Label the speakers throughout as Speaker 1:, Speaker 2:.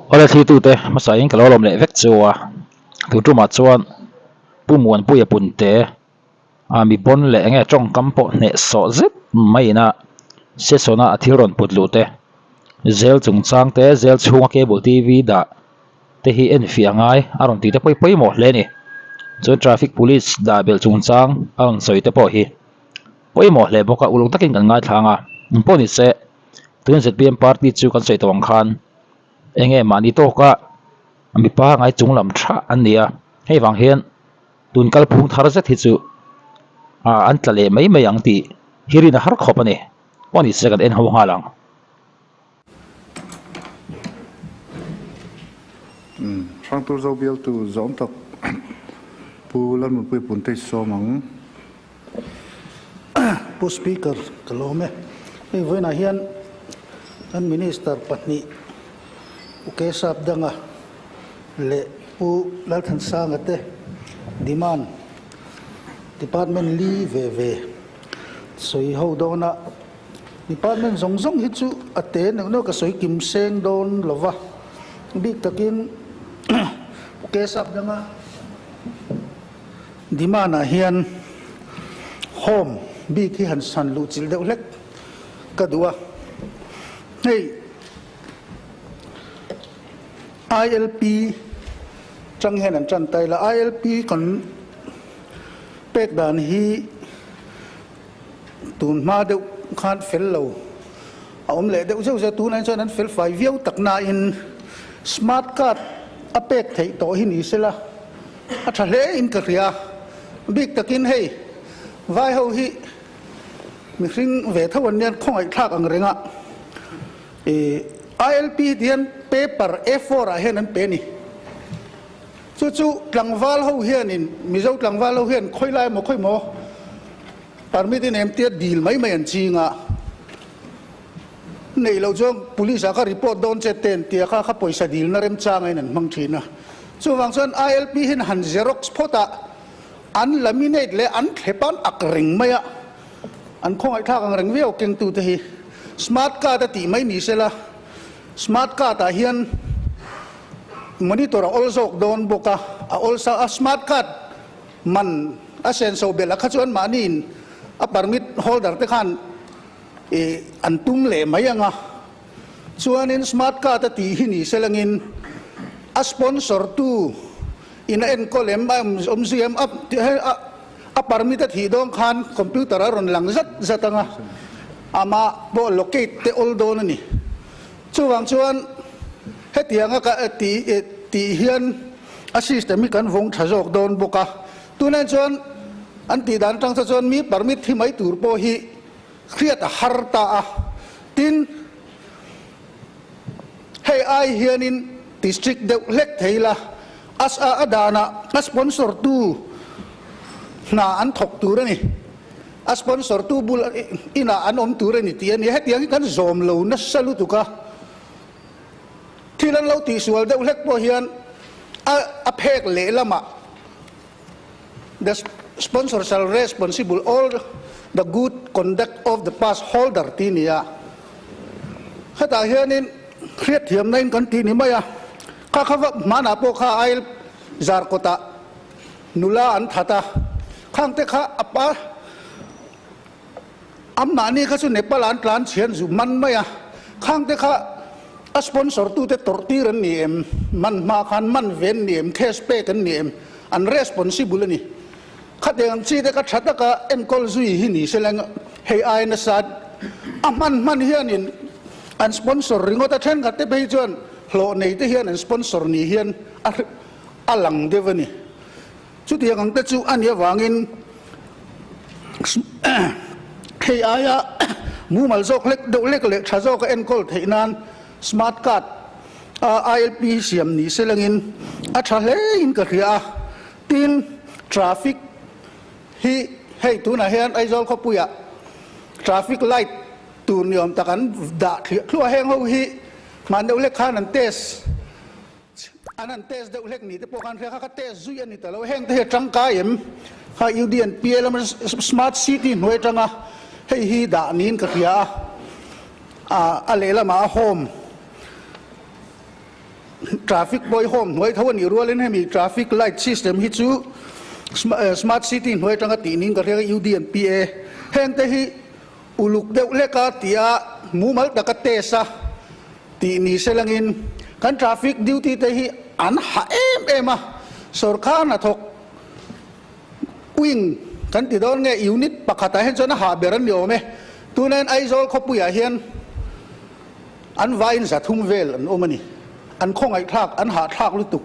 Speaker 1: ở đây thì tụi thế mà sai cái lo làm lệ vét chùa tụi chúng mà chuan bu muan bu ya bun te mi bon lệ nghe trong cắm bộ nệ sọ zip mấy na sẽ sọ na thiron bút lụt te zel chung chang te zel chunga cable TV da te hi en fi angai aron ti te poi poi mo le ni chuan traffic police da bel chung chang aron soi te po hi poi mo le boka ulung takin kan ngai thanga po ni se tun ZPM party chu kan soi tawang khan enge mani to ka mi pa ngai chung lam tha an nia hei wang hian tun kal phung thar zet hi chu an tlale mai mai ang ti hirina har khop ani poni se kan en ho ngalang
Speaker 2: sang tur zo bial tu zom tak pu lan mun pui pun te so mang
Speaker 3: pu speaker kalome ei voina hian an minister patni ke sap danga le pu lal than sang ate demand department li ve soi ho dona department zong hi chu ate no ka soi kim seng don lova big takin ke sap danga dimana hian home big hi han san lu chil deuh lek kadua hey ILP chang hen an chan tai la ILP kon pek dan hi tun ma deuh khan fel lo om le deuh zeu za tu nan chan an fel fai viau takna in smart card apek thei to hi ni sela a thale in ka ria big takin hey vai ho hi mi hring ve thawan nian khong ai thak ang renga ILP dian paper A4 a hen an pe ni chu tlangwal ho hian in mizo tlangwal ho hian khoi lai mo khoi mo permit in em tia deal mai mai an chinga nei lo jong police ka report don che ten tia kha poisa deal na rem changai nan mang thina chu wangson ILP hin han xerox phota an laminate le an thepan akring maya an khong ai thak ang reng veo keng tu te hi smart card ti mai ni sela smart card a hian monitor also don boka also a smart card man a senso bela khachuan manin a permit holder te khan an tum le mayanga chuanin smart card ti hi ni selangin a sponsor tu in en kolem omcm up a permit hi dong khan computer ron lang zatanga ama bo locate te all don ni chuan hetianga ka ti hian a system kan vong thajok don boka tunan chuan an ti dan tang chuan mi permit hi mai tur po hi khriat harta a tin hey ai hianin district de lek theila as a adana a sponsor tu na an thok tur ni a sponsor tu bul ina an om tur ni tian ni hetiang kan zom lo na salu tuka thilan lo ti sual de lek po hian a phek le lama the sponsor shall responsible all the good conduct of the pass holder tinia khata hianin khriat thiam nain kan ti ni maya kha khawa mana po kha ail zar kota nula an thata khang te kha apa amma ni kha su nepal an tlan chen zu man maya khang te kha a sponsor tu te tortir an ni em man ma khan man ven ni em cash pay kan ni em an responsible ni khadeng chi te ka thata ka en kol zui hi ni selang hei ai na sad man hianin an sponsor ringota then ka te be chuan hlo nei te hian an sponsor ni hian alang devani chu tiang ang te chu an ya wangin hei aya mu mal zok lek do lek thazo ka en kol theinan smart card ILP siam ni selangin a thale in ka ria tin traffic hi hei tu na hian aizol khopuya traffic light tu niom takan da thua heng ho hi man deuh lek khan an test anan test deuh lek ni te pokan kha ka test zui ani talo heng te tang ka em kha UDN PLM smart city noi tanga hei hi da nin ka ria a lela ma home traffic boy home hoi thawani rualin hemi traffic light system hi chu smart city hoi tanga ti ning ka re UDNPA heng te hi uluk deuh leka tia mumal takate sa ti ni selangin kan traffic duty te hi an ha ema sarkar na thok wing kan ti don nge unit pakata hen chona ha beran ni ome tunen aizol khopuya hian an vain za thung vel an omani an khong ai thak an ha thak lutuk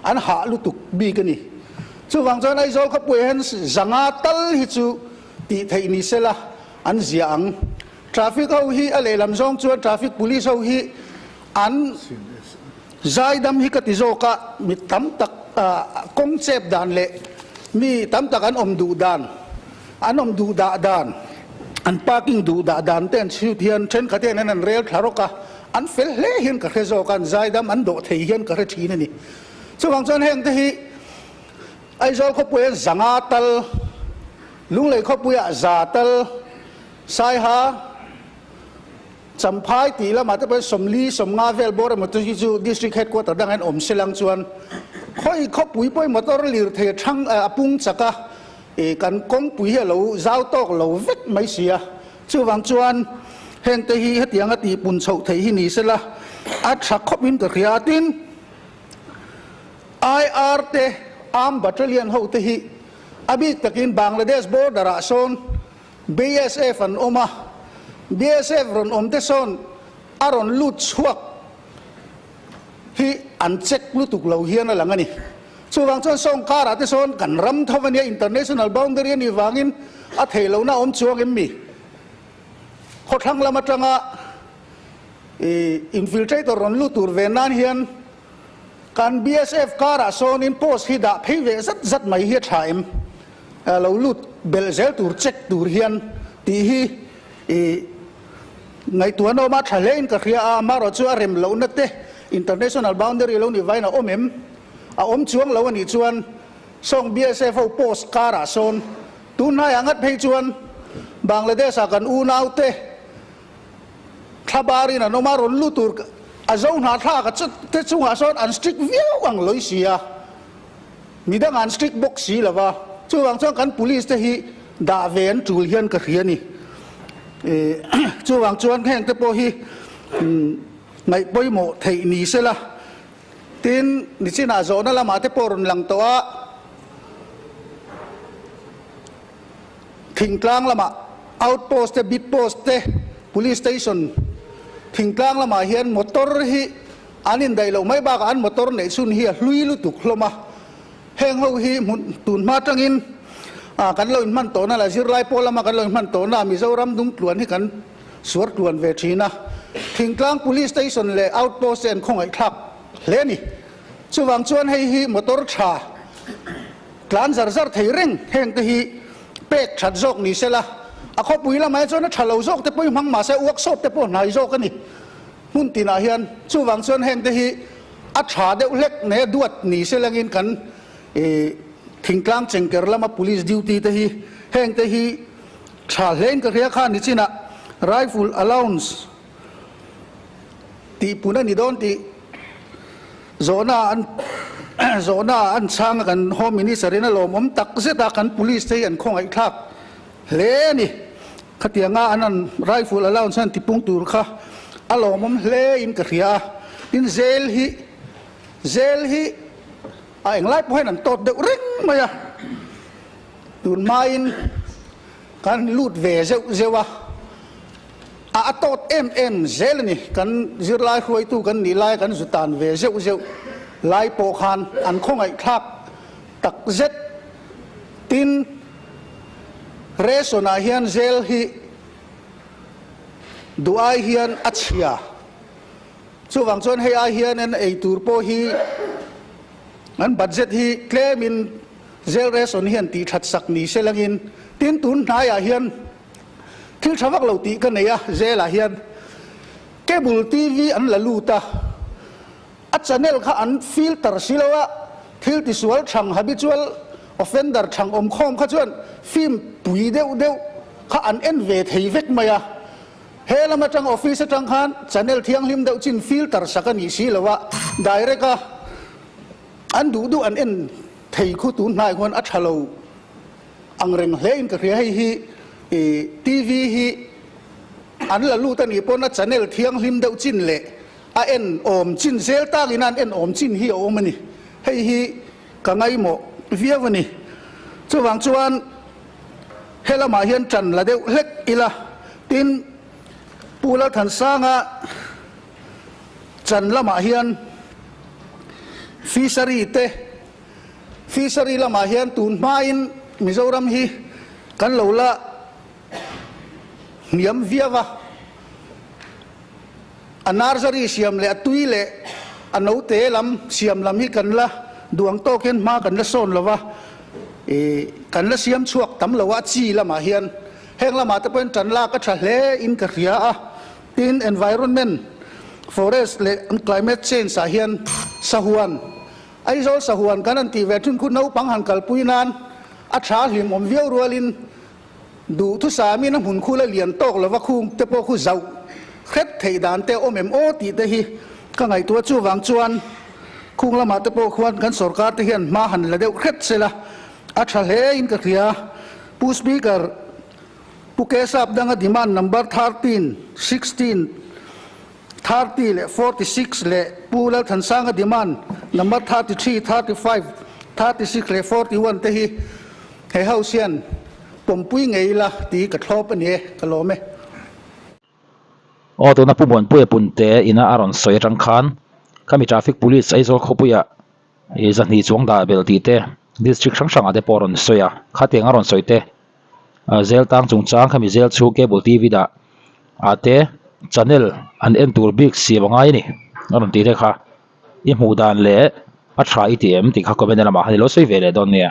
Speaker 3: an ha lutuk bi kani chu wang chon aizol khopuya hen zanga tal hi chu ti thei ni sela an ziang traffic ho hi ale lam zong chuan traffic police ho hi an zaidam hi kati zoka mi tam tak concept dan le mi tam tak an om du dan an om du da dan an parking du da dan ten chu thian chen ka ten an rel tharoka an fel le hin ka khezo kan zaidam an do thei hian ka re thi ni chu wang chon heng te hi ai zol kho puya zanga tal lung le kho puya za tal sai ha champhai ti la ma te pe somli somnga vel bor ma tu chu district headquarter dang an om selang chuan khoi kho pui poi motor lir the thang apung chaka e kan kong pui he lo zau tok lo vek mai sia chu wang chuan heng te hi hetiang ati pun chho thei hi ni sela a thak khop in ka khiatin IR te arm battalion ho te hi abi takin Bangladesh border a son BSF an oma BSF ron om te son aron lut chuak hi an check lutuk lo hian a langani chuwang chon song kara te son kan ram thawania international boundary ni wangin a theilo na om chuang emmi khothang lama tanga infiltrator ron lutur venan hian kan BSF kara son in post hi da pheive zat mai hi thaim lo lut belzel tur check tur hian ti hi ngai tuan o ma thalein ka khria a maro chu a rem lo na te international boundary lo ni vaina omem a om chuang lo ani chuan song BSF ho post kara son tun na yangat phei chuan Bangladesh a kan u nau te thabari na no maron lutur a zone ha tha ka te chunga son an strict view ang loisia midang an strict box si lawa chuwang chong kan police te hi da ven tul hian ka khria ni chuwang chuan heng te po hi ngai poi mo thei ni sela tin ni china zo na lama te porun lang to a thingtlang lama outpost te bit post te police station thingtlang lama hian motor hi anin dai lo mai ba ka an motor nei sun hi hlui lu tuk hloma heng ho hi tun ma tangin kan lo in man to na la zir lai pola ma kan lo in man to na mi zoram dung tluan hi kan suar tluan ve thina thingtlang police station le outpost en khong ai thak le ni chuwang chuan hei hi motor tha tlan zar zar thei reng heng te hi pek that jok ni sela a kho pui la mai chuan a thalo jok te poi mang ma se workshop te po nai jok ani mun tina hian chuwang chuan heng te hi a tha deuh lek ne duat ni selangin kan thingtlang chengker lama police duty te hi heng te hi tha hlen ka ria kha ni china rifle allowance ti puna ni don ti zona an chang kan home minister in lom om tak zeta kan police te an khong ai thak hle ni khatianga anan rifle allowance an ti pung tur kha alom om hle in ka ria in zel hi a englai po hen an tot de ring maya tun main kan lut ve zewa a tot em zel ni kan zir lai khoi tu kan ni lai kan zutan ve zeu lai po khan an khong ai thak tak zet tin resona hian zel hi duai hian achia chuwang chon hei a hian en ei tur po hi an budget hi claim in zel reson hian ti that sak ni selangin tin tun nai a hian thil thawak lo ti ka neya zel a hian cable TV an la luta a channel kha an filter silowa thil ti sual thang habitual offender thang om khom kha chuan film pui deuh kha an en ve thei vek maya helama tang office tang khan channel thiang lim deuh chin filter sakani si lawa direct a an du an en thei khu tu nai khon a thalo ang reng hlein ka ria hi TV hi an la lu ta ni pon a channel thiang lim deuh chin le a en om chin zel ta ginan en om chin hi om ani hei hi ka ngai mo viawani chuwang chuan helama hian chan la deuh hlek ila tin pula than sanga chan lama hian fishery lama hian tun main Mizoram hi kan lo la miam viawa anarzari siam le atui le anote lam siam lam hi kan la duang to ken ma kan la son lawa kan la siam chuak tam lawa chi lama hian heng lama te pen chan la ka tha hle in ka ria a tin environment forest le climate change sa hian sahuan aizol sahuan kanan ti ve thun khu nau pang han kal puinan a tha hlim om viau rualin du thu sa mi na hun khu la lian tok lawa khung te po khu zau khet thei dan te om em o ti te hi ka ngai tua chu wang chuan khung lama te po khwan kan sarkar te hian ma han la deuh khet sela a tha hle in ka ria pu speaker pu kesap danga demand number 13 16 30 le 46 le pula than sanga demand number 33 35 36 le 41 te hi he hausian pompui ngei la ti ka thlop ani ka lome
Speaker 1: o to na pumon puya punte ina aron soi tang khan kami traffic police aizol khopuya e zani chuang da bel ti te district sang ade poron soya khateng aron soite zel tang chung chang kami zel chu cable TV da ate channel an en tur big si bangai ni aron ti re kha i hmu dan le a tha ITM ti kha ko benela ma hani lo sei vele don ne